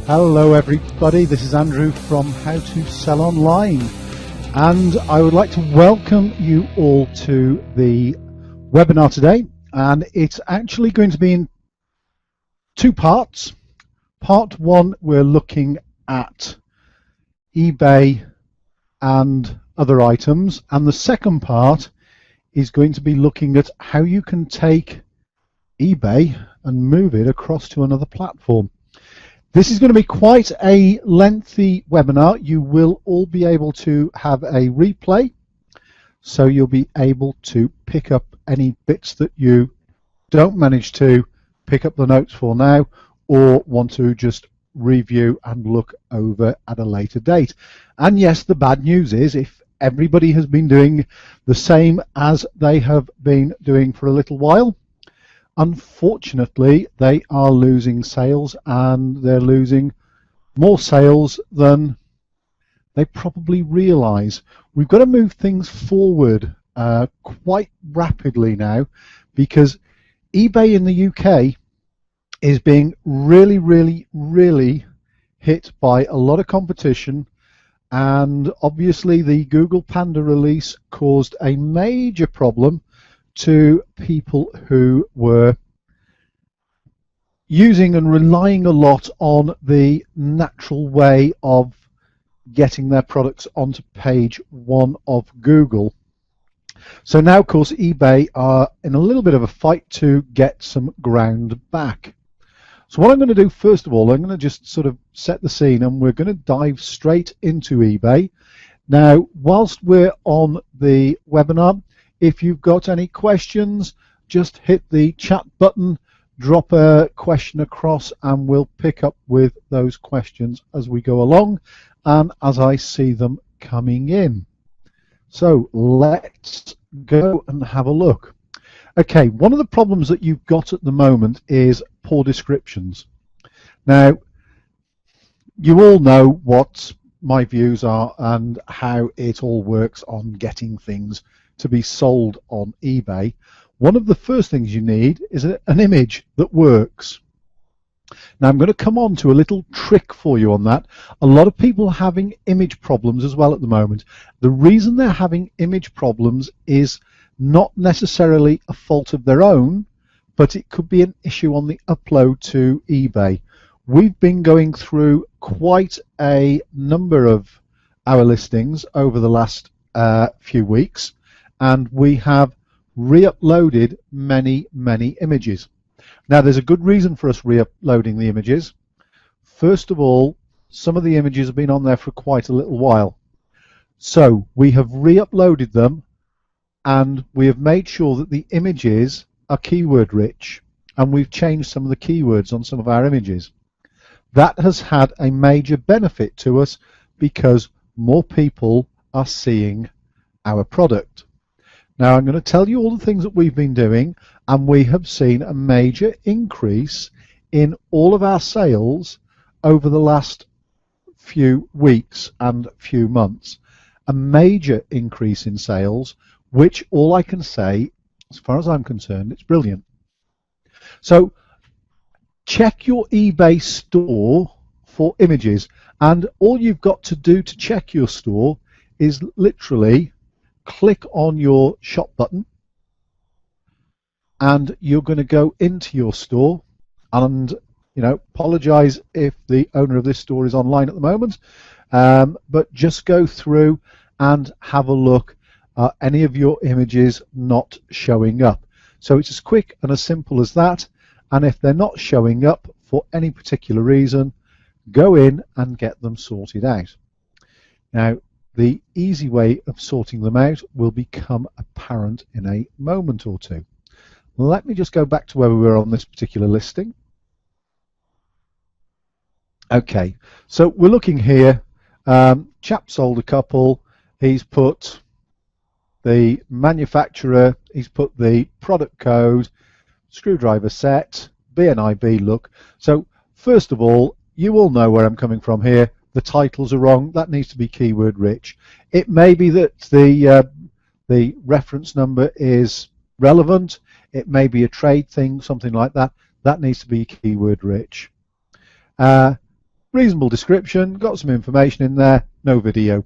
Hello everybody, this is Andrew from How to Sell Online, and I would like to welcome you all to the webinar today, and it's actually going to be in two parts. Part one, we're looking at eBay and other items, and the second part is going to be looking at how you can take eBay and move it across to another platform. This is going to be quite a lengthy webinar. You will all be able to have a replay, so you'll be able to pick up any bits that you don't manage to pick up the notes for now, or want to just review and look over at a later date. And yes, the bad news is, if everybody has been doing the same as they have been doing for a little while, unfortunately, they are losing sales, and they're losing more sales than they probably realize. We've got to move things forward quite rapidly now, because eBay in the UK is being really hit by a lot of competition, and obviously the Google Panda release caused a major problem to people who were using and relying a lot on the natural way of getting their products onto page one of Google. So now, of course, eBay are in a little bit of a fight to get some ground back. So what I'm going to do, first of all, I'm going to just sort of set the scene, and we're going to dive straight into eBay. Now, whilst we're on the webinar, if you've got any questions, just hit the chat button, drop a question across, and we'll pick up with those questions as we go along and as I see them coming in. So let's go and have a look. Okay, one of the problems that you've got at the moment is poor descriptions. Now, you all know what my views are and how it all works on getting things to be sold on eBay. One of the first things you need is an image that works. Now, I'm going to come on to a little trick for you on that. A lot of people are having image problems as well at the moment. The reason they're having image problems is not necessarily a fault of their own, but it could be an issue on the upload to eBay. We've been going through quite a number of our listings over the last few weeks, and we have re-uploaded many images. Now, there's a good reason for us re-uploading the images. First of all, some of the images have been on there for quite a little while. So we have re-uploaded them, and we have made sure that the images are keyword rich, and we've changed some of the keywords on some of our images. That has had a major benefit to us because more people are seeing our product. Now, I'm going to tell you all the things that we've been doing, and we have seen a major increase in all of our sales over the last few weeks and few months. A major increase in sales, which all I can say, as far as I'm concerned, it's brilliant. So check your eBay store for images, and all you've got to do to check your store is literally click on your shop button, and you're going to go into your store. And apologize if the owner of this store is online at the moment, but just go through and have a look at any of your images not showing up. So it's as quick and as simple as that, and if they're not showing up for any particular reason, go in and get them sorted out. Now, the easy way of sorting them out will become apparent in a moment or two. Let me just go back to where we were on this particular listing. Okay, so we're looking here. Chap sold a couple. He's put the manufacturer, he's put the product code, screwdriver set, BNIB look. So first of all, you all know where I'm coming from here. The titles are wrong. That needs to be keyword rich. It may be that the reference number is relevant. It may be a trade thing, something like that. That needs to be keyword rich. reasonable description, got some information in there, no video.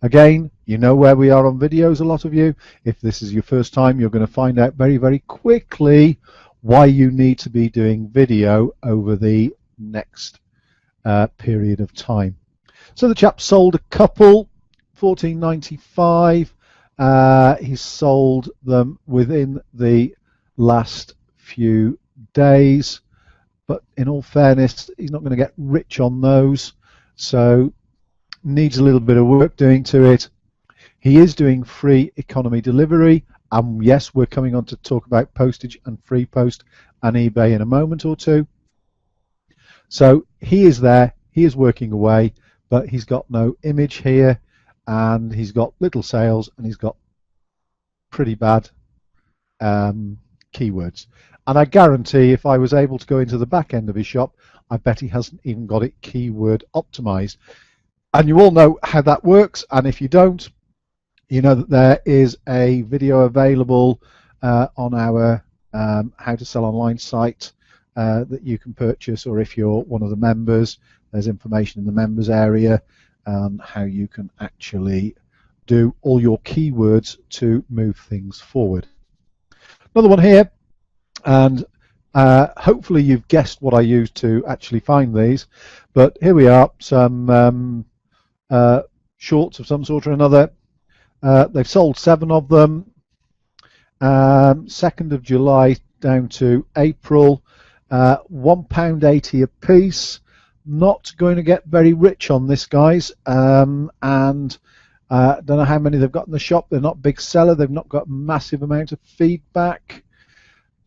Again, you know where we are on videos, a lot of you. If this is your first time, you're going to find out very, very quickly why you need to be doing video over the next period of time. So the chap sold a couple, $14.95. He sold them within the last few days, but in all fairness, he's not going to get rich on those, so needs a little bit of work doing to it. He is doing free economy delivery, and yes, we're coming on to talk about postage and free post and eBay in a moment or two. So he is there, he is working away, but he's got no image here, and he's got little sales, and he's got pretty bad keywords. And I guarantee if I was able to go into the back end of his shop, I bet he hasn't even got it keyword optimized. And you all know how that works, and if you don't, you know that there is a video available on our How to Sell Online site that you can purchase, or if you're one of the members, there's information in the members area how you can actually do all your keywords to move things forward. Another one here, and hopefully you've guessed what I used to actually find these, but here we are, some shorts of some sort or another. They've sold 7 of them, 2nd of July down to April, £1.80 a piece. Not going to get very rich on this, guys, and don't know how many they've got in the shop. They're not a big seller, they've not got a massive amount of feedback,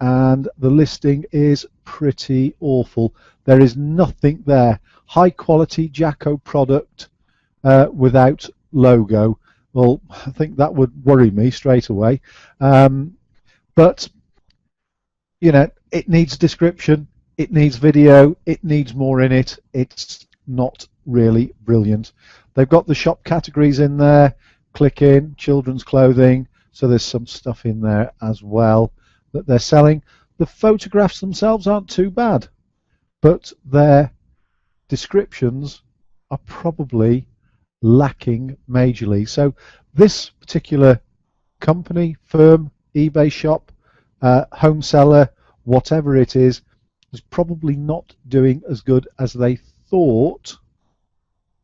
and the listing is pretty awful. There is nothing there. High quality Jacko product without logo. Well, I think that would worry me straight away. But you know, it needs description, it needs video, it needs more in it. It's not really brilliant. They've got the shop categories in there. Click in, children's clothing, so there's some stuff in there as well that they're selling. The photographs themselves aren't too bad, but their descriptions are probably lacking majorly. So this particular company, firm, eBay shop, home seller, whatever it is probably not doing as good as they thought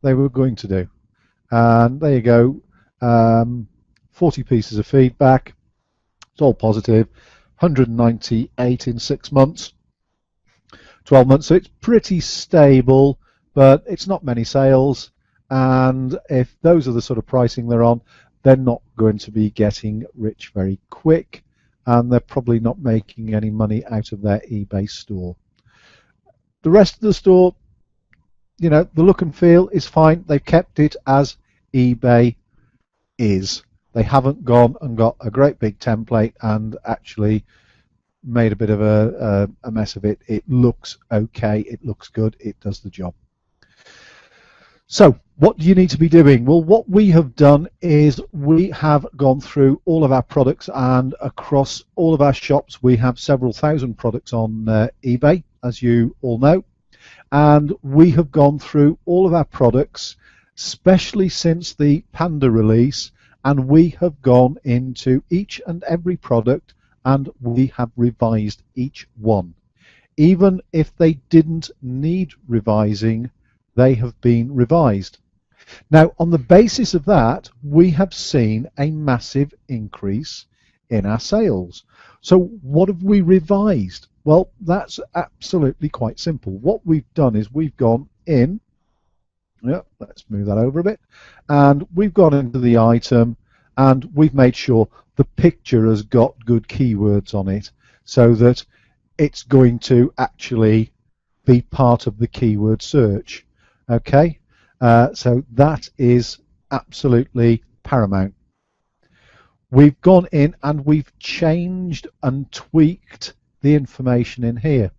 they were going to do. And there you go, 40 pieces of feedback. It's all positive. 198 in 6 months, 12 months, so it's pretty stable, but it's not many sales. And if those are the sort of pricing they're on, they're not going to be getting rich very quick, and they're probably not making any money out of their eBay store. The rest of the store, you know, the look and feel is fine. They've kept it as eBay is. They haven't gone and got a great big template and actually made a bit of a mess of it. It looks okay, it looks good, it does the job. So what do you need to be doing? Well, what we have done is we have gone through all of our products, and across all of our shops we have several thousand products on eBay, as you all know, and we have gone through all of our products, especially since the Panda release, and we have gone into each and every product and we have revised each one. Even if they didn't need revising, they have been revised. Now, on the basis of that, we have seen a massive increase in our sales. So what have we revised? Well, that's absolutely quite simple. What we've done is we've gone in, let's move that over a bit, and we've gone into the item and we've made sure the picture has got good keywords on it so that it's going to actually be part of the keyword search. Okay, so that is absolutely paramount. We've gone in and we've changed and tweaked the information in here.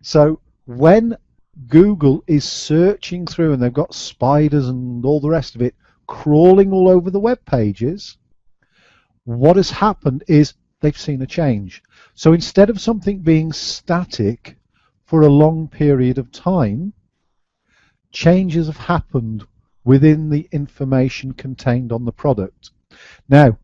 So when Google is searching through and they've got spiders and all the rest of it crawling all over the web pages, what has happened is they've seen a change. So instead of something being static for a long period of time, changes have happened within the information contained on the product. Now,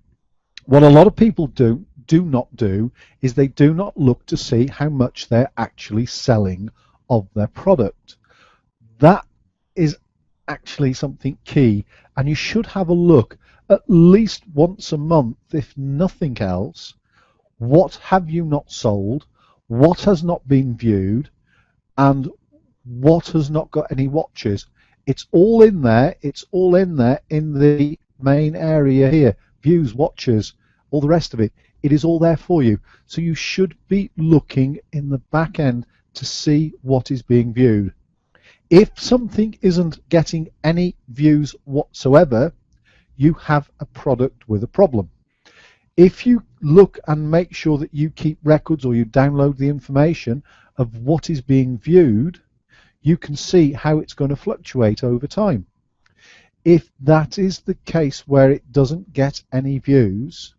what a lot of people do not do is they do not look to see how much they're actually selling of their product. That is actually something key, and you should have a look at least once a month, if nothing else. What have you not sold? What has not been viewed? And what has not got any watches? It's all in there. It's all in there in the main area here. Views, watches, all the rest of it. It is all there for you. So you should be looking in the back end to see what is being viewed. If something isn't getting any views whatsoever, you have a product with a problem. If you look and make sure that you keep records or you download the information of what is being viewed, you can see how it's going to fluctuate over time. If that is the case where it doesn't get any views,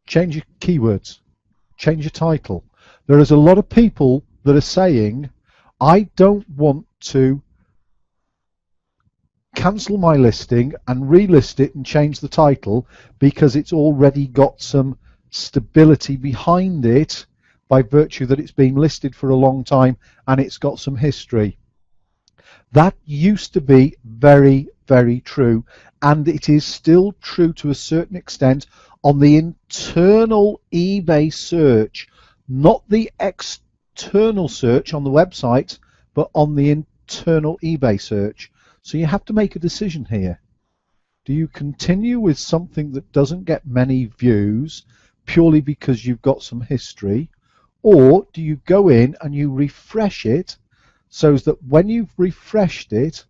change your keywords, change your title. There is a lot of people that are saying, I don't want to cancel my listing and relist it and change the title because it's already got some stability behind it by virtue that it's been listed for a long time and it's got some history. That used to be very, very true, and it is still true to a certain extent on the internal eBay search, not the external search on the website, but on the internal eBay search. So you have to make a decision here. Do you continue with something that doesn't get many views purely because you've got some history, or do you go in and you refresh it so that when you've refreshed it,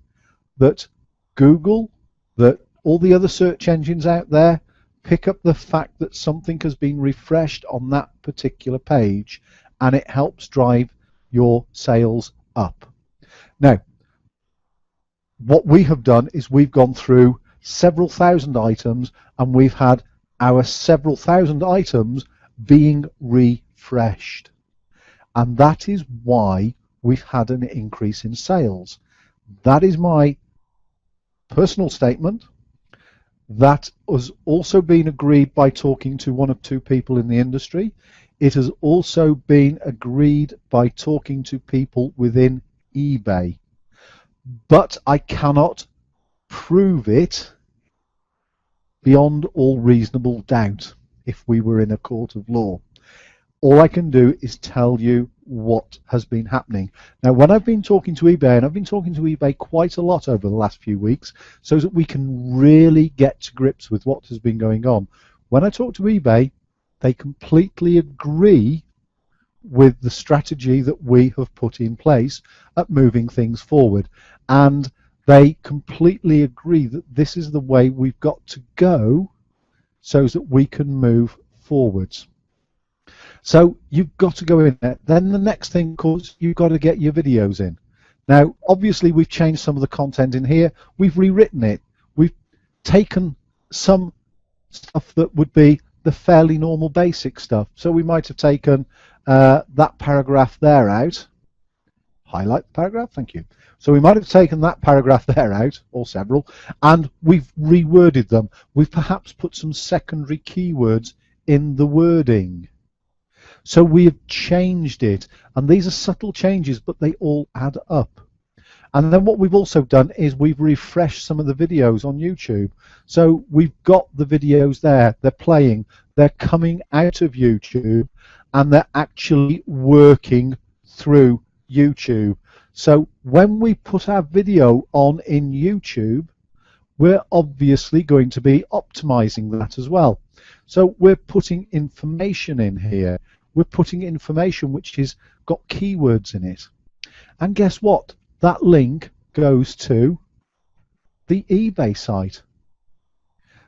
that Google, that all the other search engines out there pick up the fact that something has been refreshed on that particular page, and it helps drive your sales up. Now, what we have done is we've gone through several thousand items, and we've had our several thousand items being refreshed, and that is why we've had an increase in sales. That is my personal statement. That has also been agreed by talking to one or two people in the industry. It has also been agreed by talking to people within eBay. But I cannot prove it beyond all reasonable doubt if we were in a court of law. All I can do is tell you what has been happening. Now, when I've been talking to eBay, and I've been talking to eBay quite a lot over the last few weeks, so that we can really get to grips with what has been going on. When I talk to eBay, they completely agree with the strategy that we have put in place at moving things forward. And they completely agree that this is the way we've got to go so that we can move forwards. So you've got to go in there. Then the next thing, of course, you've got to get your videos in. Now, obviously, we've changed some of the content in here. We've rewritten it. We've taken some stuff that would be the fairly normal basic stuff. So we might have taken that paragraph there out. Highlight the paragraph, thank you. So we might have taken that paragraph there out, or several, and we've reworded them. We've perhaps put some secondary keywords in the wording. So we have changed it, and these are subtle changes, but they all add up. And then what we've also done is we've refreshed some of the videos on YouTube. So we've got the videos there, they're playing, they're coming out of YouTube, and they're actually working through YouTube. So when we put our video on in YouTube, we're obviously going to be optimizing that as well. So we're putting information in here. We're putting information which has got keywords in it. And guess what? That link goes to the eBay site.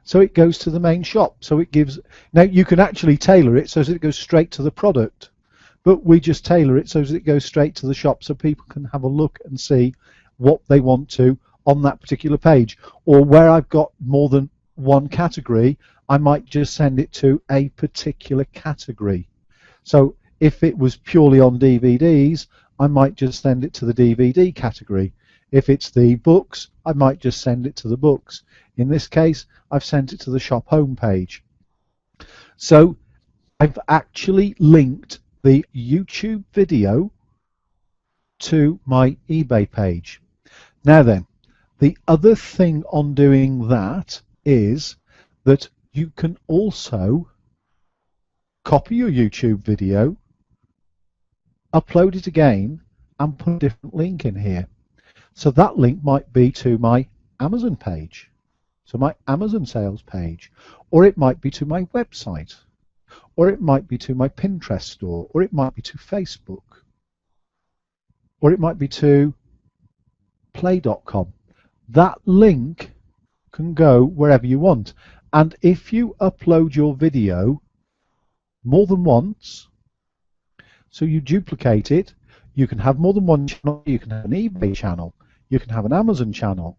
So it goes to the main shop. So it gives, now you can actually tailor it so that it goes straight to the product, but we just tailor it so that it goes straight to the shop so people can have a look and see what they want to on that particular page. Or where I've got more than one category, I might just send it to a particular category. So if it was purely on DVDs, I might just send it to the DVD category. If it's the books, I might just send it to the books. In this case, I've sent it to the shop homepage. So I've actually linked the YouTube video to my eBay page. Now then, the other thing on doing that is that you can also copy your YouTube video, upload it again, and put a different link in here. So that link might be to my Amazon page, so my Amazon sales page, or it might be to my website, or it might be to my Pinterest store, or it might be to Facebook, or it might be to play.com. That link can go wherever you want. And if you upload your video more than once, so you duplicate it, you can have more than one channel. You can have an eBay channel, you can have an Amazon channel,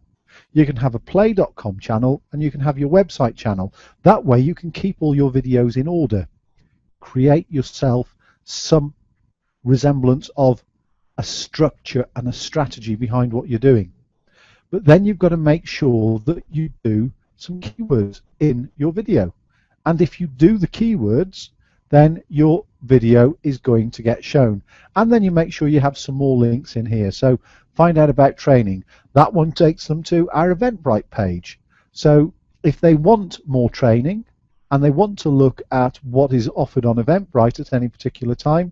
you can have a play.com channel, and you can have your website channel. That way you can keep all your videos in order. Create yourself some resemblance of a structure and a strategy behind what you're doing. But then you've got to make sure that you do some keywords in your video. And if you do the keywords, then your video is going to get shown. And then you make sure you have some more links in here. So find out about training. That one takes them to our Eventbrite page. So if they want more training and they want to look at what is offered on Eventbrite at any particular time,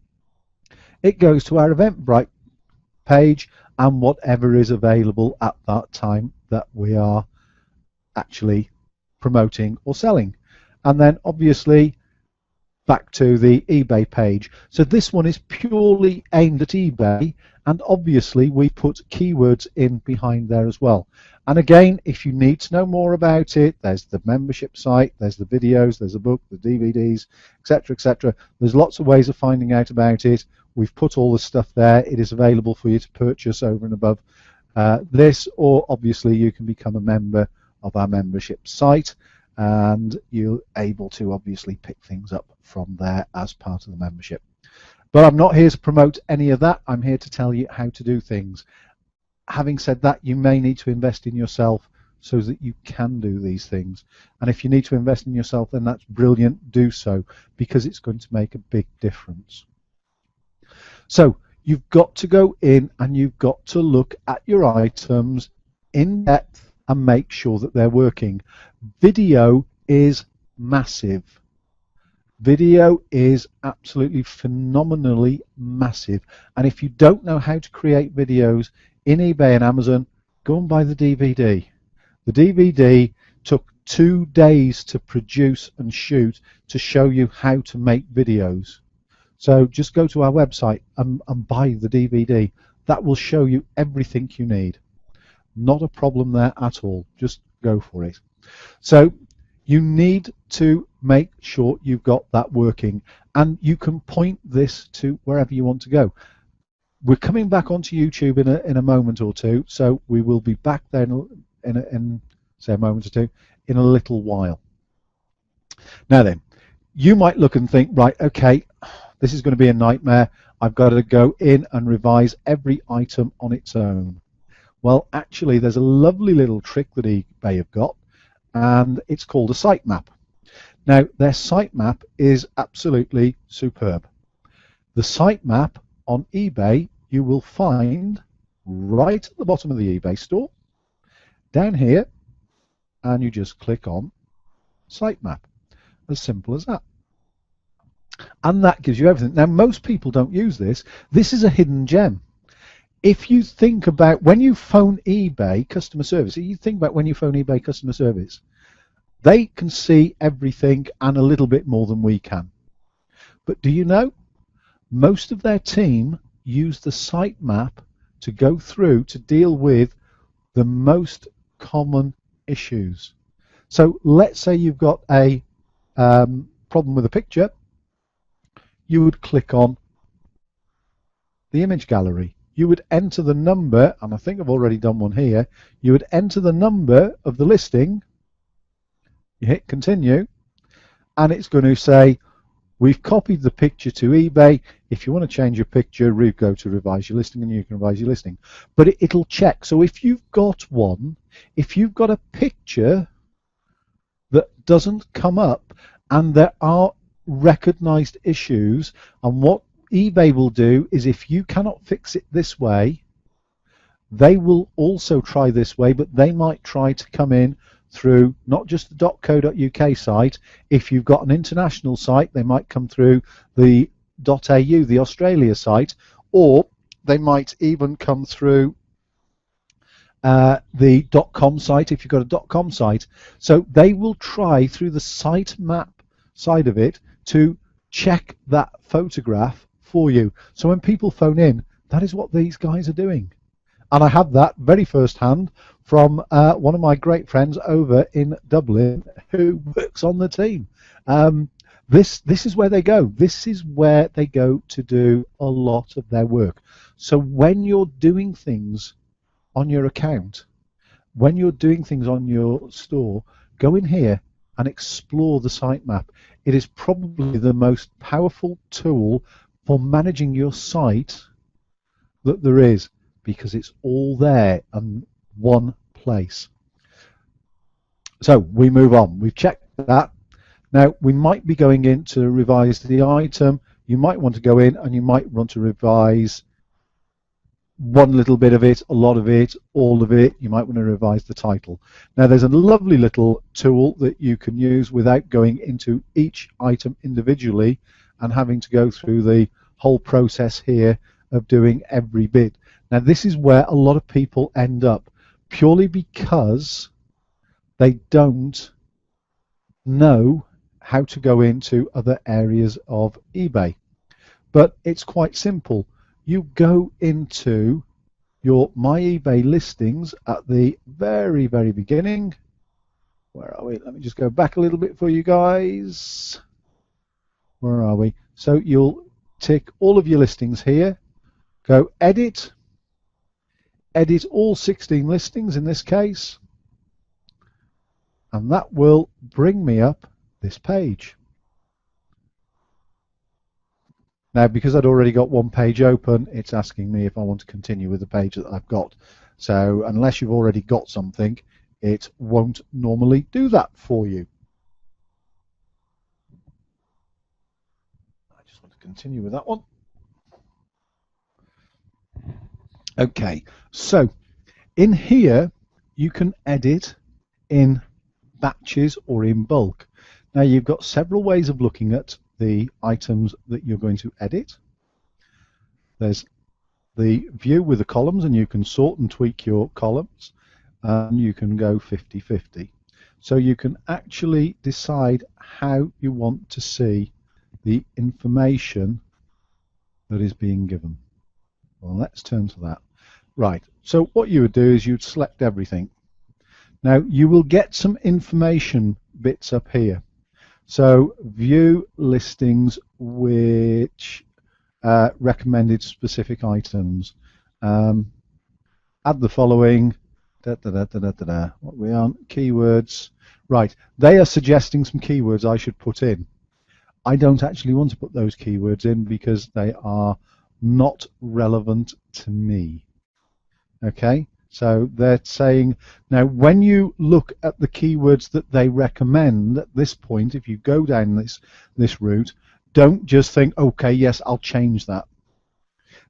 it goes to our Eventbrite page and whatever is available at that time that we are actually promoting or selling. And then obviously back to the eBay page. So this one is purely aimed at eBay, and obviously we put keywords in behind there as well. And again, if you need to know more about it, there's the membership site, there's the videos, there's the book, the DVDs, etc., etc. There's lots of ways of finding out about it. We've put all the stuff there. It is available for you to purchase over and above this, or obviously you can become a member of our membership site, and you're able to obviously pick things up from there as part of the membership. But I'm not here to promote any of that. I'm here to tell you how to do things. Having said that, you may need to invest in yourself so that you can do these things. And if you need to invest in yourself, then that's brilliant. Do so, because it's going to make a big difference. So you've got to go in and you've got to look at your items in depth and make sure that they're working. Video is massive. Video is absolutely phenomenally massive. And if you don't know how to create videos in eBay and Amazon, go and buy the DVD. The DVD took 2 days to produce and shoot to show you how to make videos. So just go to our website and buy the DVD. That will show you everything you need. Not a problem there at all. Just go for it. So you need to make sure you've got that working, and you can point this to wherever you want to go. We're coming back onto YouTube in a moment or two, so we will be back there in say a moment or two in a little while. Now then, you might look and think, right, okay, this is going to be a nightmare. I've got to go in and revise every item on its own. Well, actually, there's a lovely little trick that eBay have got, and it's called a sitemap. Now, their sitemap is absolutely superb. The sitemap on eBay you will find right at the bottom of the eBay store, down here, and you just click on sitemap. As simple as that. And that gives you everything. Now, most people don't use this. This is a hidden gem. If you think about when you phone eBay customer service, you think about when you phone eBay customer service, they can see everything and a little bit more than we can. But do you know, most of their team use the sitemap to go through to deal with the most common issues. So let's say you've got a problem with a picture. You would click on the image gallery. You would enter the number, and I think I've already done one here. You would enter the number of the listing. You hit continue, and it's going to say, We've copied the picture to eBay. If you want to change your picture, go to revise your listing and you can revise your listing. But it'll check. So if you've got one, if you've got a picture that doesn't come up and there are recognized issues, and what eBay will do is if you cannot fix it this way, they will also try this way, but they might try to come in through not just the .co.uk site. If you've got an international site, they might come through the .au, the Australia site, or they might even come through the .com site if you've got a .com site. So they will try through the site map side of it to check that photograph for you. So when people phone in, that is what these guys are doing. And I have that very first hand from one of my great friends over in Dublin who works on the team. This is where they go. This is where they go to do a lot of their work. So when you're doing things on your account, when you're doing things on your store, go in here and explore the sitemap. It is probably the most powerful tool for managing your site that there is, because it's all there in one place. So we move on. We've checked that. Now we might be going in to revise the item. You might want to go in and you might want to revise one little bit of it, a lot of it, all of it. You might want to revise the title. Now there's a lovely little tool that you can use without going into each item individually and having to go through the whole process here of doing every bit. Now this is where a lot of people end up, purely because they don't know how to go into other areas of eBay. But it's quite simple. You go into your My eBay listings at the very, very beginning. Where are we? Let me just go back a little bit for you guys. Where are we? So you'll tick all of your listings here. Go edit all 16 listings in this case, and that will bring me up this page. Now because I'd already got one page open, it's asking me if I want to continue with the page that I've got. So unless you've already got something, it won't normally do that for you. I just want to continue with that one. Okay, so in here you can edit in batches or in bulk. Now you've got several ways of looking at the items that you're going to edit. There's the view with the columns, and you can sort and tweak your columns, and you can go 50-50. So you can actually decide how you want to see the information that is being given. Well, let's turn to that. Right, so what you would do is you'd select everything. Now you will get some information bits up here. So view listings which recommended specific items. Add the following. What we on? Keywords. Right, they are suggesting some keywords I should put in. I don't actually want to put those keywords in because they are not relevant to me. Okay, so they're saying, now when you look at the keywords that they recommend at this point, if you go down this route, don't just think, okay, yes, I'll change that,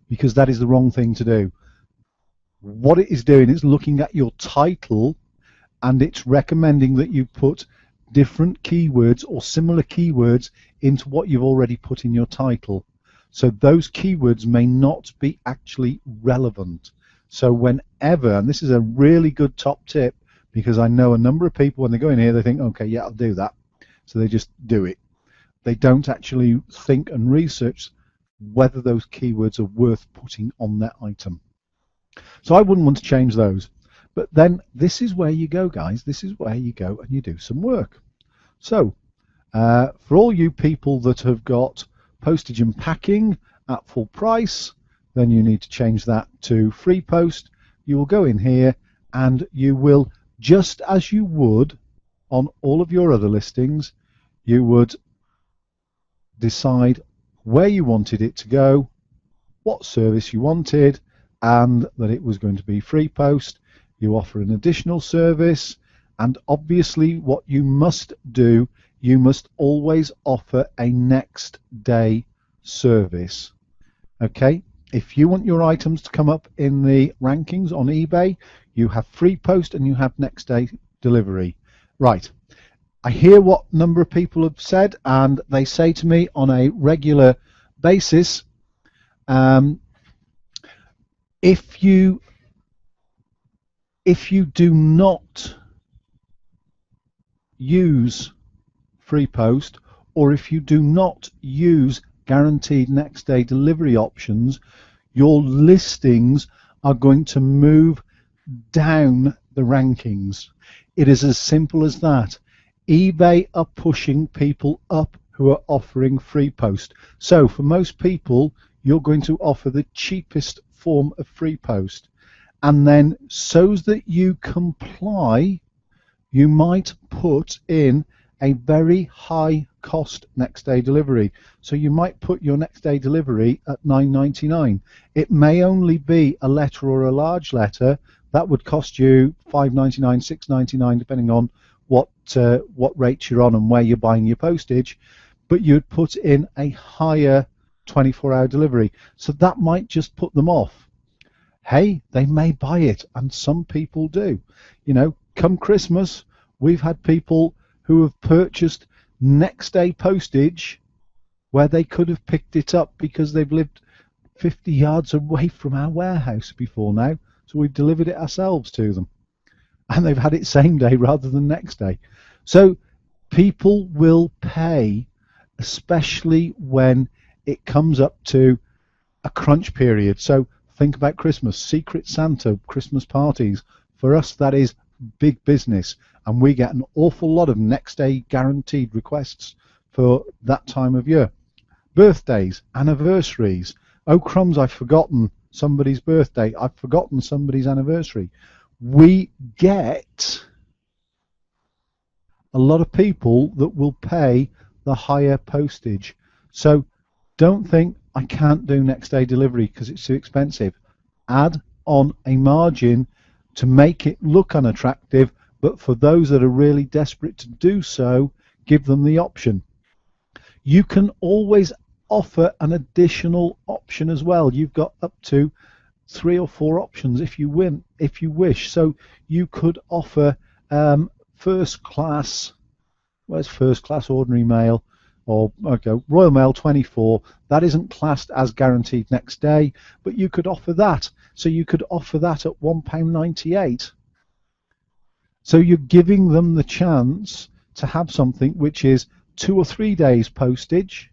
because that is the wrong thing to do. What it is doing is looking at your title, and it's recommending that you put different keywords or similar keywords into what you've already put in your title. So those keywords may not be actually relevant. So whenever, and this is a really good top tip, because I know a number of people when they go in here, they think, okay, yeah, I'll do that. So they just do it. They don't actually think and research whether those keywords are worth putting on that item. So I wouldn't want to change those. But then this is where you go, guys. This is where you go and you do some work. So for all you people that have got postage and packing at full price, then you need to change that to free post. You will go in here and you will, just as you would on all of your other listings, you would decide where you wanted it to go, what service you wanted, and that it was going to be free post. You offer an additional service, and obviously what you must do, you must always offer a next day service. Okay, if you want your items to come up in the rankings on eBay, you have free post and you have next day delivery. Right, I hear what number of people have said, and they say to me on a regular basis, if you do not use free post, or if you do not use guaranteed next day delivery options, your listings are going to move down the rankings. It is as simple as that. eBay are pushing people up who are offering free post. So for most people, you're going to offer the cheapest form of free post, and then so that you comply, you might put in a very high cost next day delivery. So you might put your next day delivery at $9.99. It may only be a letter or a large letter. That would cost you $5.99, $6.99, depending on what rates you're on and where you're buying your postage. But you'd put in a higher 24-hour delivery. So that might just put them off. Hey, they may buy it, and some people do. You know, come Christmas, we've had people who have purchased next day postage where they could have picked it up because they've lived 50 yards away from our warehouse before now, so we've delivered it ourselves to them, and they've had it same day rather than next day. So people will pay, especially when it comes up to a crunch period. So think about Christmas, Secret Santa, Christmas parties. For us, that is big business, and we get an awful lot of next day guaranteed requests for that time of year. Birthdays, anniversaries. Oh crumbs, I've forgotten somebody's birthday, I've forgotten somebody's anniversary. We get a lot of people that will pay the higher postage. So don't think I can't do next day delivery because it's too expensive. Add on a margin to make it look unattractive, but for those that are really desperate to do so, give them the option. You can always offer an additional option as well. You've got up to 3 or 4 options if you wish. So you could offer first class, where's first class ordinary mail, or okay, Royal Mail 24. That isn't classed as guaranteed next day, but you could offer that. So you could offer that at £1.98. So you're giving them the chance to have something which is 2 or 3 days postage,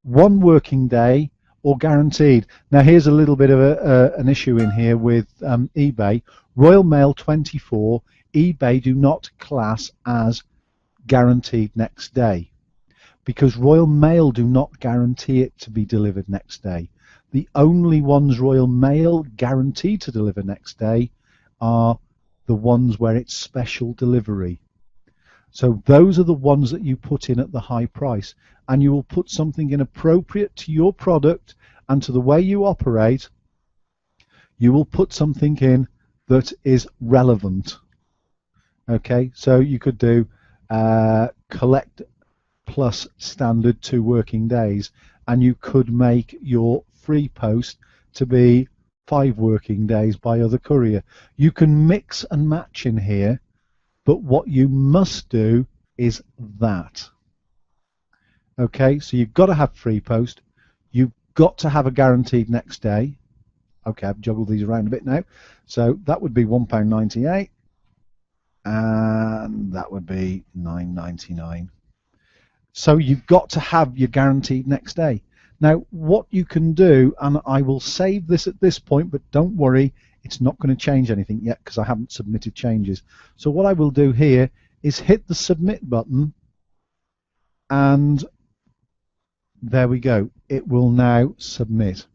1 working day, or guaranteed. Now here's a little bit of an issue in here with eBay. Royal Mail 24, eBay do not class as guaranteed next day, because Royal Mail do not guarantee it to be delivered next day. The only ones Royal Mail guarantee to deliver next day are the ones where it's special delivery. So those are the ones that you put in at the high price, and you will put something in appropriate to your product and to the way you operate. You will put something in that is relevant. Okay, so you could do collect plus standard 2 working days, and you could make your free post to be 5 working days by other courier. You can mix and match in here, but what you must do is that. Okay, so you've got to have free post, you've got to have a guaranteed next day. Okay, I've juggled these around a bit now. So that would be £1.98, and that would be £9.99. So you've got to have your guaranteed next day. Now what you can do, and I will save this at this point, but don't worry, it's not going to change anything yet because I haven't submitted changes. So what I will do here is hit the submit button, and there we go. It will now submit.